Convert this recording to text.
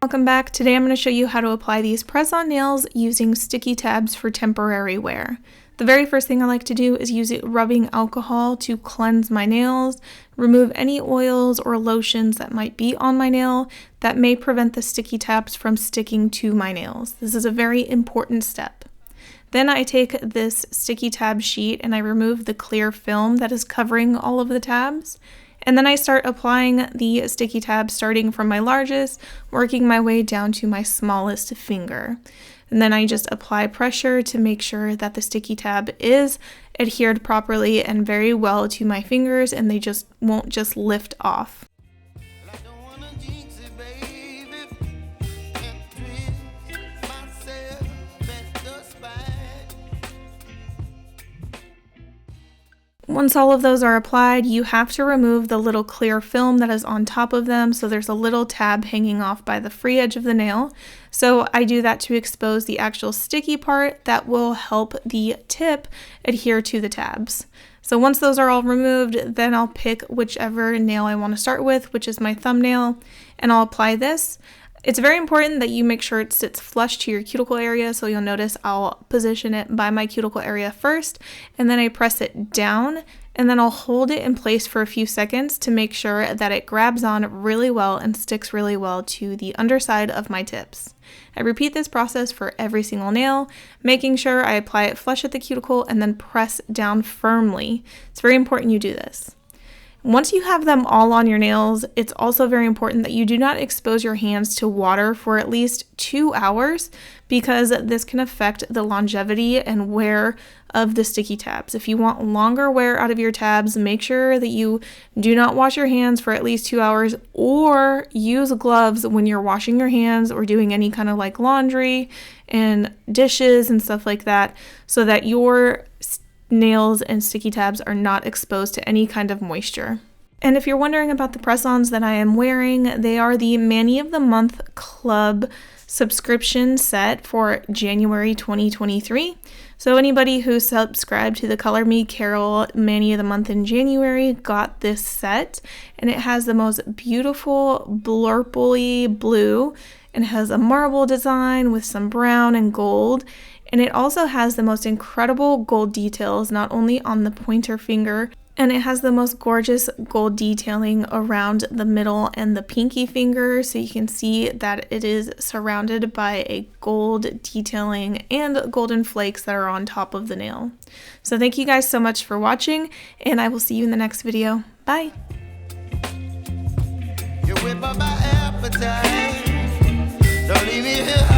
Welcome back. Today I'm going to show you how to apply these press-on nails using sticky tabs for temporary wear. The very first thing I like to do is use rubbing alcohol to cleanse my nails, remove any oils or lotions that might be on my nail that may prevent the sticky tabs from sticking to my nails. This is a very important step. Then I take this sticky tab sheet and I remove the clear film that is covering all of the tabs. And then I start applying the sticky tab starting from my largest, working my way down to my smallest finger. And then I just apply pressure to make sure that the sticky tab is adhered properly and very well to my fingers and they just won't just lift off. Once all of those are applied, you have to remove the little clear film that is on top of them, so there's a little tab hanging off by the free edge of the nail. So I do that to expose the actual sticky part that will help the tip adhere to the tabs. So once those are all removed, then I'll pick whichever nail I want to start with, which is my thumbnail, and I'll apply this. It's very important that you make sure it sits flush to your cuticle area, so you'll notice I'll position it by my cuticle area first, and then I press it down, and then I'll hold it in place for a few seconds to make sure that it grabs on really well and sticks really well to the underside of my tips. I repeat this process for every single nail, making sure I apply it flush at the cuticle and then press down firmly. It's very important you do this. Once you have them all on your nails, it's also very important that you do not expose your hands to water for at least 2 hours because this can affect the longevity and wear of the sticky tabs. If you want longer wear out of your tabs, make sure that you do not wash your hands for at least 2 hours or use gloves when you're washing your hands or doing any kind of like laundry and dishes and stuff like that so that your nails and sticky tabs are not exposed to any kind of moisture. And if you're wondering about the press-ons that I am wearing, they are the Mani of the Month Club subscription set for January 2023. So anybody who subscribed to the Color Me Carole Mani of the Month in January got this set, and it has the most beautiful blurply blue and has a marble design with some brown and gold. And it also has the most incredible gold details, not only on the pointer finger, and it has the most gorgeous gold detailing around the middle and the pinky finger, so you can see that it is surrounded by a gold detailing and golden flakes that are on top of the nail. So thank you guys so much for watching, and I will see you in the next video. Bye! You whip up my appetite. Don't leave me here.